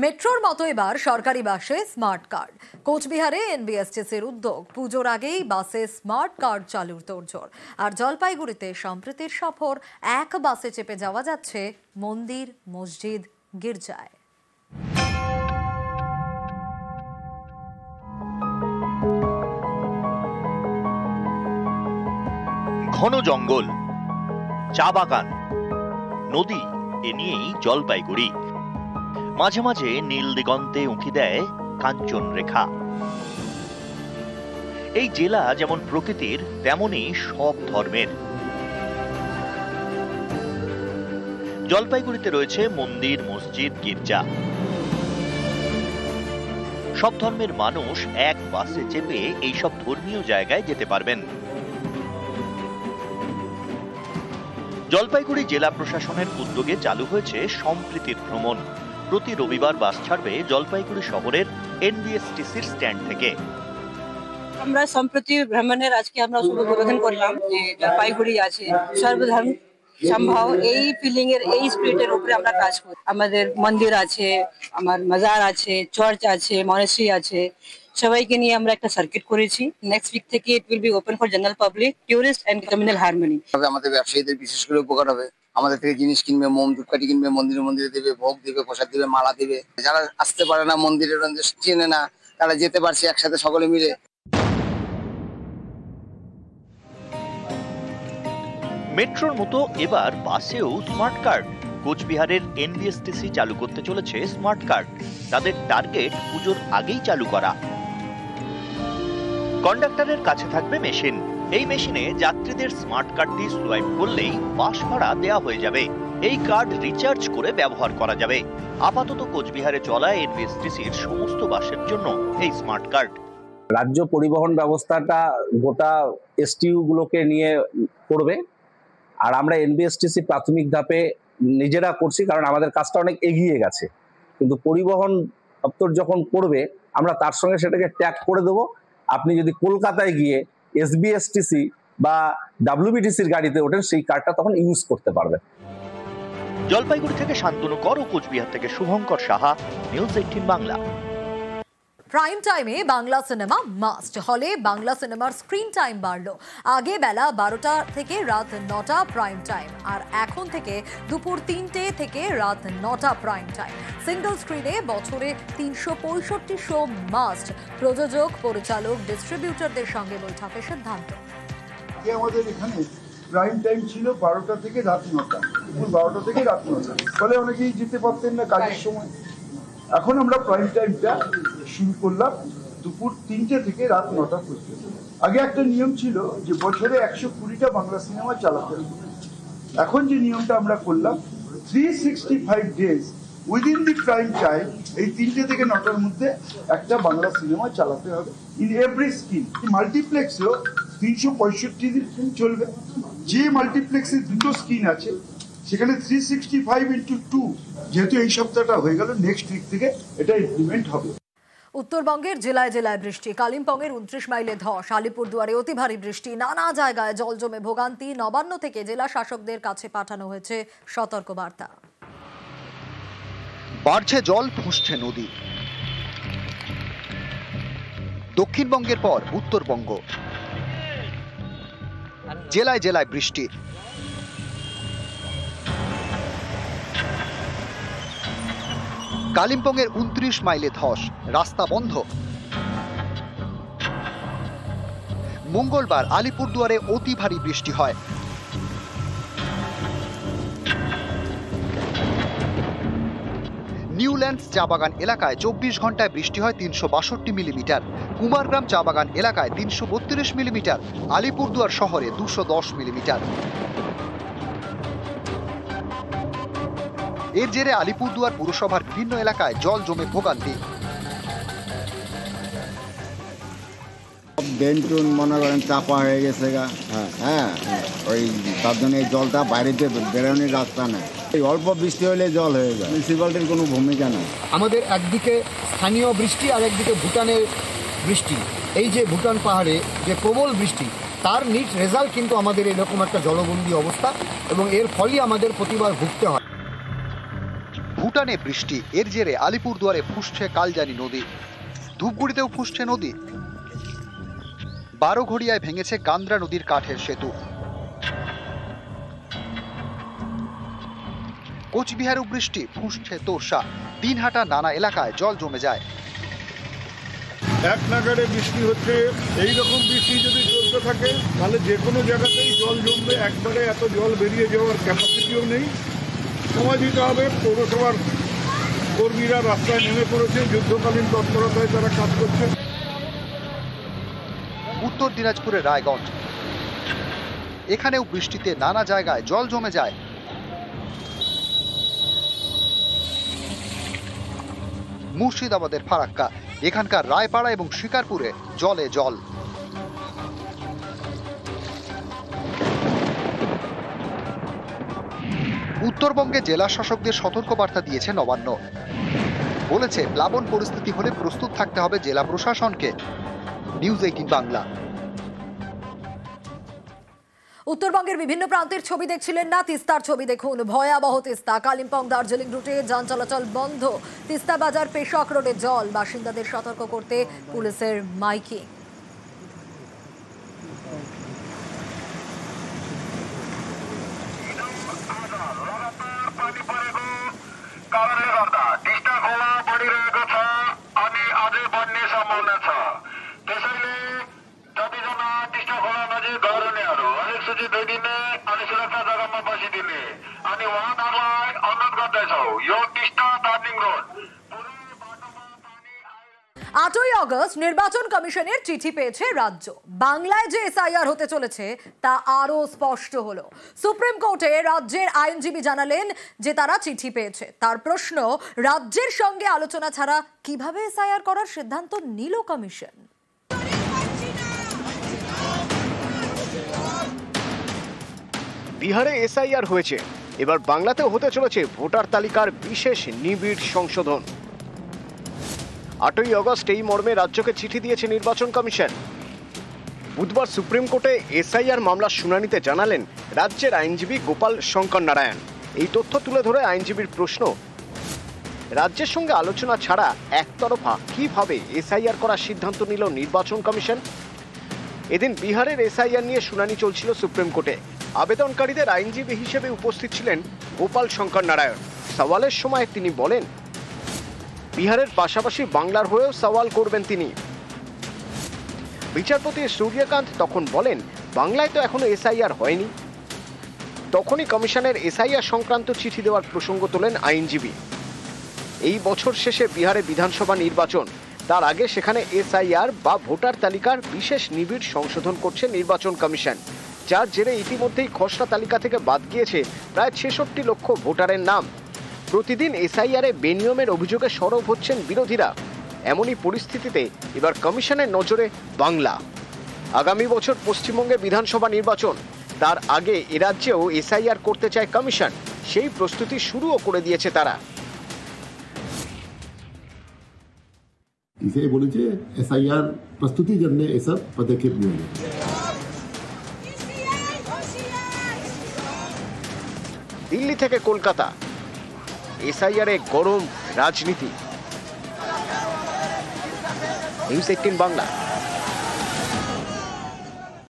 মেট্রোর মতো এবার সরকারি বাসে স্মার্ট কার্ড। কোচবিহারে এনবিএসটিসির উদ্যোগ, পুজোর আগেই বাসে স্মার্ট কার্ড চালুর তোড়জোড়। আর জলপাইগুড়িতে সম্প্রীতির সফর, এক বাসে চেপে যাওয়া যাচ্ছে মন্দির, মসজিদ, গির্জায়। ঘন জঙ্গল, চা বাগান, নদী, এ নিয়েই জলপাইগুড়ি। মাঝে মাঝে নীল দিগন্তে উঁকি দেয় কাঞ্চন রেখা। এই জেলা যেমন প্রকৃতির, তেমনি সব ধর্মের। জলপাইগুড়িতে রয়েছে মন্দির, মসজিদ, গির্জা। সব ধর্মের মানুষ এক বাসে চেপে এইসব ধর্মীয় জায়গায় যেতে পারবেন। জলপাইগুড়ি জেলা প্রশাসনের উদ্যোগে চালু হয়েছে সম্প্রীতির ভ্রমণ। প্রতি রবিবার বাস ছাড়বে জলপাইগুড়ি শহরের এনবিএসটিসির স্ট্যান্ড থেকে। আমরা সম্প্রতি ভ্রমণের আজকে আমরা শুভ উদ্বোধন করলাম যে জলপাইগুড়ি আছে সর্বধর্ম সম্ভব, এই ফিলিং এর, এই স্পিরিটের উপরে আমরা কাজ করি। আমাদের মন্দির আছে, আমার মাজার আছে, চার্চ আছে, মনেস্ট্রি আছে, সবাইকে নিয়ে আমরা একটা সার্কিট করেছি। নেক্সট উইক থেকে it will be open for general public, tourist and communal harmony. আমাদের ব্যবসায়ীদের বিশেষ করে উপকার হবে। আমাদের থেকে জিনিস কিনবে, মোম ধূপকাঠি কিনবে, মন্দিরে মন্দিরে দেবে, ভোগ দেবে, প্রসাদ দেবে, মালা দেবে। যারা আসতে পারে না, মন্দিরের চেনে না, তারা যেতে পারছে একসাথে সকলে মিলে। মেট্রোর মতো এবার বাসেও স্মার্ট কার্ড। কোচবিহারের এনবিএসটিসি চালু করতে চলেছে স্মার্ট কার্ড। তাদের টার্গেট পুজোর আগেই চালু করা। কন্ডাক্টরের কাছে থাকবে মেশিন। এই মেশিনে যাত্রীদের স্মার্ট কার্ডটি সোয়াইপ করলেই বাস ভাড়া দেওয়া হয়ে যাবে। এই কার্ড রিচার্জ করে ব্যবহার করা যাবে। আপাতত কোচবিহারে চলা এনবিএসটিসির সমস্ত বাসের জন্য এই স্মার্ট কার্ড। রাজ্য পরিবহন ব্যবস্থাটা গোটা এসটিইউ গুলোকে নিয়ে করবে, আর আমরা এনবিএসটিসি প্রাথমিক ধাপে নিজেরা করছি, কারণ আমাদের কাজটা অনেক এগিয়ে গেছে। কিন্তু পরিবহন দপ্তর যখন করবে, আমরা তার সঙ্গে সেটাকে ট্যাগ করে দেবো। আপনি যদি কলকাতায় গিয়ে এসবিএসটিসি বা ডাব্লিউবিটিসির গাড়িতে ওঠেন, সেই কার্ডটা তখন ইউজ করতে পারবেন। জলপাইগুড়ি থেকে শান্তনু কর ও কোচবিহার থেকে শুভঙ্কর সাহা, নিউজ 18 বাংলা। প্রাইম টাইমে বাংলা সিনেমা মাস্ট। হলে বাংলা সিনেমার স্ক্রিন টাইম বাড়লো। আগে বেলা 12টা থেকে রাত 9টা প্রাইম টাইম, আর এখন থেকে দুপুর 3টে থেকে রাত 9টা প্রাইম টাইম। সিঙ্গল স্ক্রিনে বছরে 365 শো মাস্ট। প্রযোজক, পরিচালক, ডিস্ট্রিবিউটরদের সঙ্গে বৈঠকে সিদ্ধান্ত। আমাদের এখানে প্রাইম টাইম ছিল 12টা থেকে রাত 9টা, দুপুর 12টা থেকে রাত 9টা। ফলে অনেকেই যেতে পারতেন না কাজের সময়। এখন আমরা প্রাইম টাইমটা শুরু করলাম দুপুর 3টে থেকে রাত 9টা পর্যন্ত। আগে একটা নিয়ম ছিল যে বছরে 120টা বাংলা সিনেমা চালাতে হবে। এখন যে নিয়মটা আমরা করলাম, 365 days within the prime time, এই 3টে থেকে 9টার মধ্যে একটা বাংলা সিনেমা চালাতে হবে ইন এভরি স্ক্রিন। মাল্টিপ্লেক্সেও 365 দিন চলবে। যে মাল্টিপ্লেক্সে 2টো স্ক্রিন আছে, সেখানে 365x2, যেহেতু এই সপ্তাহটা হয়ে গেল, নেক্সট উইক থেকে এটা ইমপ্লিমেন্ট হবে। উত্তরবঙ্গের জেলায় জেলায় বৃষ্টি। কালিম্পংয়ের 29 মাইলে ধস, আলিপুরদুয়ারে অতি ভারী বৃষ্টি, নানা জায়গায় জল জমে ভোগান্তি। নবান্ন থেকে জেলা শাসকদের কাছে পাঠানো হয়েছে সতর্কবার্তা। বাড়ছে জল, ফুঁসছে নদী। দক্ষিণবঙ্গের পর উত্তরবঙ্গ, জেলায় জেলায় বৃষ্টি। কালিম্পংয়ের 29 মাইলে ধস, রাস্তা বন্ধ। মঙ্গলবার আলিপুরদুয়ারে অতি ভারী বৃষ্টি হয়। নিউল্যান্ডস চা বাগান এলাকায় 24 ঘন্টায় বৃষ্টি হয় 362 মিলিমিটার। কুমারগ্রাম চা বাগান এলাকায় 332 মিলিমিটার। আলিপুরদুয়ার শহরে 210 মিলিমিটার। এর জেরে আলিপুরদুয়ার পুরসভার বিভিন্ন এলাকায় জল জমে ভোগান্তি। বেন্টুন মনে করেন চাপা হয়ে গেছে গা। হ্যাঁ, ওই তার জন্য এই জলটা বাইরেতে বেরোনোর রাস্তা নেই। এই অল্প বৃষ্টি হলে জল হয়ে যায়। মিউনিসিপ্যালিটির কোনো ভূমিকা নেই। আমাদের একদিকে স্থানীয় বৃষ্টি আর একদিকে ভুটানের বৃষ্টি। এই যে ভুটান পাহাড়ে যে প্রবল বৃষ্টি, তার নিট রেজাল্ট কিন্তু আমাদের এরকম একটা জলবন্দী অবস্থা, এবং এর ফলই আমাদের প্রতিবার ভুগতে হয়। ভুটানে বৃষ্টি, এর জেরে আলিপুরদুয়ারে ফুসছে কালজানি নদী, ধূপগুড়িতেও ফুসছে নদী। 12 ঘড়িয়ায় ভেঙেছে কান্দ্রা নদীর কাঠের সেতু। কোচবিহারেও বৃষ্টি, ফুসছে তোর্ষা, দিনহাটা নানা এলাকায় জল জমে যায়। এক নাগাড়ে বৃষ্টি হচ্ছে, এইরকম বৃষ্টি যদি চলতে থাকে তাহলে যে কোনো জায়গাতেই জল জমবে। একবারে এত জল বেরিয়ে যাওয়ার ক্যাপাসিটিও নেই। সময় দিতে হবে। পৌরসভার কর্মীরা রাস্তায় নেমে পড়েছে, যুদ্ধকালীন তৎপরতায় তারা কাজ করছে। উত্তর দিনাজপুরের রায়গঞ্জ, এখানেও বৃষ্টিতে নানা জায়গায় জল জমে যায়। মুর্শিদাবাদের ফারাক্কা, এখানকার রায়পাড়া এবং শিকারপুরে জলে জল। উত্তরবঙ্গে জেলা শাসকদের সতর্কবার্তা দিয়েছে নবান্ন। বলেছে প্লাবন পরিস্থিতি হলে প্রস্তুত থাকতে হবে জেলা প্রশাসনকে। নিউজ 18 বাংলা। উত্তরবঙ্গের বিভিন্ন প্রান্তের ছবি দেখছিলেন না? তিস্তার ছবি দেখুন। ভয়াবহ তিস্তা। কালিম্পং দার্জিলিং রুটে যান চলাচল বন্ধ। তিস্তা বাজার পেশক রোডে জল। বাসিন্দাদের সতর্ক করতে পুলিশের মাইকিং। আটই আগস্ট নির্বাচন কমিশনের চিঠি পেয়েছে রাজ্য। বাংলায় যে এসআইআর হতে চলেছে তা আরো স্পষ্ট হলো। সুপ্রিম কোর্টে রাজ্যের আইনজীবী জানালেন যে তারা চিঠি পেয়েছে। তার প্রশ্ন, রাজ্যের সঙ্গে আলোচনা ছাড়া কিভাবে এসআইআর করার সিদ্ধান্ত নিল কমিশন? বিহারে এসআইআর হয়েছে, এবার বাংলাতেও হতে চলেছে ভোটার তালিকার বিশেষ নিবিড় সংশোধন। 8ই আগস্ট এই মর্মে রাজ্যকে চিঠি দিয়েছে নির্বাচন কমিশন। বুধবার সুপ্রিম কোর্টে এসআইআর মামলার শুনানিতে জানালেন রাজ্যের আইনজীবী গোপাল শঙ্কর নারায়ণ। এই তথ্য তুলে ধরে আইনজীবীর প্রশ্ন, রাজ্যের সঙ্গে আলোচনা ছাড়া একতরফা কিভাবে এসআইআর করার সিদ্ধান্ত নিল নির্বাচন কমিশন? এদিন বিহারের এসআইআর নিয়ে শুনানি চলছিল সুপ্রিম কোর্টে। আবেদনকারীদের আইনজীবী হিসেবে উপস্থিত ছিলেন গোপাল শঙ্কর নারায়ণ। সওয়ালের সময় তিনি বলেন, বিহারের পাশাপাশি বাংলার হয়েও সওয়াল করবেন তিনি। বিচারপতি সূর্যকান্ত তখন বলেন, বাংলায় তো এখনো এসআইআর হয়নি। তখনই কমিশনের এসআইআর সংক্রান্ত চিঠি দেওয়ার প্রসঙ্গ তোলেন আইনজীবী। এই বছর শেষে বিহারে বিধানসভা নির্বাচন, তার আগে সেখানে এসআইআর বা ভোটার তালিকার বিশেষ নিবিড় সংশোধন করছে নির্বাচন কমিশন, যার জেরে ইতিমধ্যেই খসড়া তালিকা থেকে বাদ গিয়েছে প্রায় 66 লক্ষ ভোটারের নাম। প্রতিদিন এসআইআরে বেনিয়মের অভিযোগে সরব হচ্ছেন বিরোধীরা। এমনই পরিস্থিতিতে এবার কমিশনের নজরে বাংলা। আগামী বছর পশ্চিমবঙ্গে বিধানসভা নির্বাচন, তার আগে এ রাজ্যেও এসআইআর করতে চায় কমিশন। সেই প্রস্তুতি শুরুও করে দিয়েছে তারা। इसे বলেছে এসআইআর প্রস্তুতির জন্য এসব পদক্ষেপ নিয়ে। দিল্লি থেকে কলকাতা, এসআইআরে গরম রাজনীতি। নিউজ 18 বাংলা।